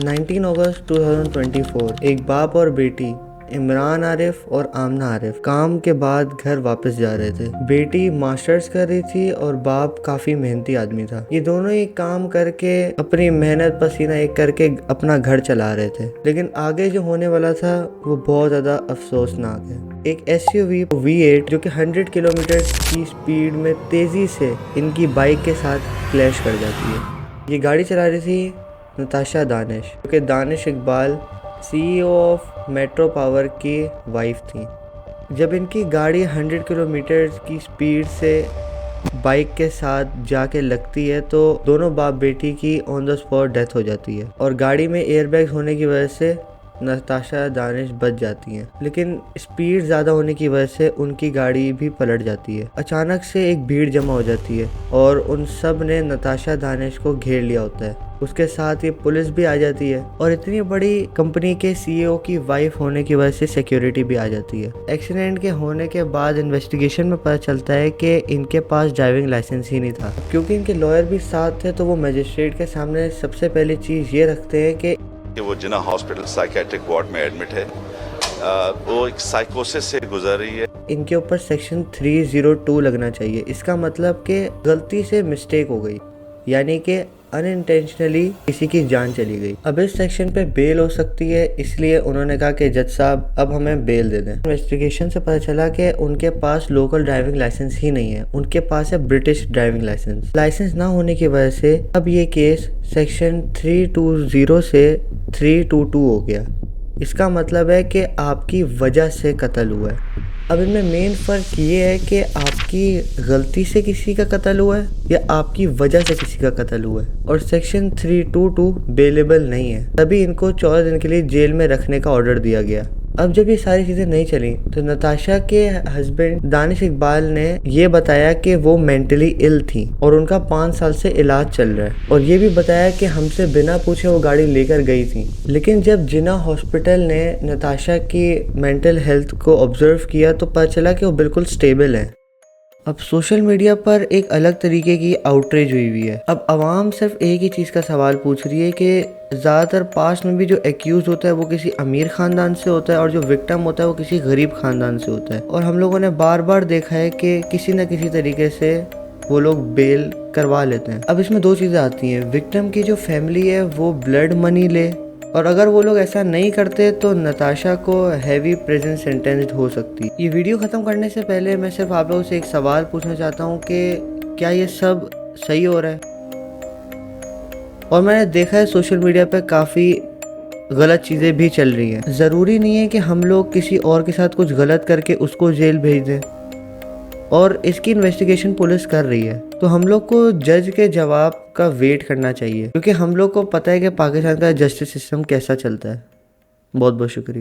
19 अगस्त 2024 एक बाप और बेटी इमरान आरिफ और आमना आरिफ काम के बाद घर वापस जा रहे थे। बेटी मास्टर्स कर रही थी और बाप काफी मेहनती आदमी था। ये दोनों ही काम करके अपनी मेहनत पसीना एक करके अपना घर चला रहे थे, लेकिन आगे जो होने वाला था वो बहुत ज्यादा अफसोसनाक है। एक SUV V8 जो कि 100 किलोमीटर की स्पीड में तेजी से इनकी बाइक के साथ क्लैश कर जाती है। ये गाड़ी चला रही थी नताशा दानिश, जो कि Danish Iqbal CEO of metro power की वाइफ थी। जब इनकी गाड़ी 100 किलोमीटर की स्पीड से बाइक के साथ जाके लगती है तो दोनों बाप बेटी की ऑन द स्पॉट डेथ हो जाती है और गाड़ी में एयरबैग होने की वजह से नताशा दानिश बच जाती हैं, लेकिन स्पीड ज़्यादा होने की वजह से उनकी गाड़ी भी पलट जाती है। अचानक से एक भीड़ जमा हो जाती है और उन सब ने नताशा दानिश को घेर लिया होता है। उसके साथ ही पुलिस भी आ जाती है और इतनी बड़ी कंपनी के CEO की वाइफ होने की वजह से सिक्योरिटी भी आ जाती है। एक्सीडेंट के होने के बाद इन्वेस्टिगेशन में पता चलता है कि इनके पास ड्राइविंग लाइसेंस ही नहीं था। क्योंकि इनके लॉयर भी साथ थे तो वो मजिस्ट्रेट के सामने सबसे पहली चीज़ ये रखते हैं कि वो जिन्ना हॉस्पिटल साइकेट्रिक वार्ड में एडमिट है। वो एक साइकोसिस से गुजर रही है। इनके ऊपर सेक्शन 302 लगना चाहिए। इसका मतलब कि गलती से मिस्टेक हो गई, यानी कि अनइंटेंशनली किसी की जान चली गई। अब इस सेक्शन पे बेल हो सकती है, इसलिए उन्होंने कहा कि जज साहब अब हमें बेल दे दें। इन्वेस्टिगेशन से पता चला कि उनके पास लोकल ड्राइविंग लाइसेंस ही नहीं है, उनके पास है ब्रिटिश ड्राइविंग लाइसेंस। लाइसेंस ना होने की वजह से अब ये केस सेक्शन 320 से 322 हो गया। इसका मतलब है कि आपकी वजह से कत्ल हुआ है। अब इनमें मेन फ़र्क ये है कि आपकी गलती से किसी का कत्ल हुआ है या आपकी वजह से किसी का कत्ल हुआ है। और सेक्शन 322 बेलेबल नहीं है, तभी इनको 14 दिन के लिए जेल में रखने का ऑर्डर दिया गया। अब जब ये सारी चीज़ें नहीं चली तो नताशा के हस्बैंड दानिश इकबाल ने ये बताया कि वो मेंटली इल थी और उनका 5 साल से इलाज चल रहा है, और ये भी बताया कि हमसे बिना पूछे वो गाड़ी लेकर गई थी। लेकिन जब जिन्ना हॉस्पिटल ने नताशा की मेंटल हेल्थ को ऑब्जर्व किया तो पता चला कि वो बिल्कुल स्टेबल है। अब सोशल मीडिया पर एक अलग तरीके की आउटरीच हुई हुई है। अब आवाम सिर्फ एक ही चीज़ का सवाल पूछ रही है कि ज़्यादातर पास्ट में भी जो एक्यूज होता है वो किसी अमीर ख़ानदान से होता है और जो विक्टिम होता है वो किसी गरीब ख़ानदान से होता है, और हम लोगों ने बार बार देखा है कि किसी न किसी तरीके से वो लोग बेल करवा लेते हैं। अब इसमें दो चीज़ें आती हैं, विक्टिम की जो फैमिली है वो ब्लड मनी ले, और अगर वो लोग ऐसा नहीं करते तो नताशा को हैवी प्रिजन सेंटेंस्ड हो सकती। ये वीडियो ख़त्म करने से पहले मैं सिर्फ आप लोगों से एक सवाल पूछना चाहता हूँ कि क्या ये सब सही हो रहा है? और मैंने देखा है सोशल मीडिया पे काफ़ी गलत चीज़ें भी चल रही हैं। ज़रूरी नहीं है कि हम लोग किसी और के साथ कुछ गलत करके उसको जेल भेज दें, और इसकी इन्वेस्टिगेशन पुलिस कर रही है, तो हम लोग को जज के जवाब का वेट करना चाहिए, क्योंकि हम लोग को पता है कि पाकिस्तान का जस्टिस सिस्टम कैसा चलता है। बहुत बहुत शुक्रिया।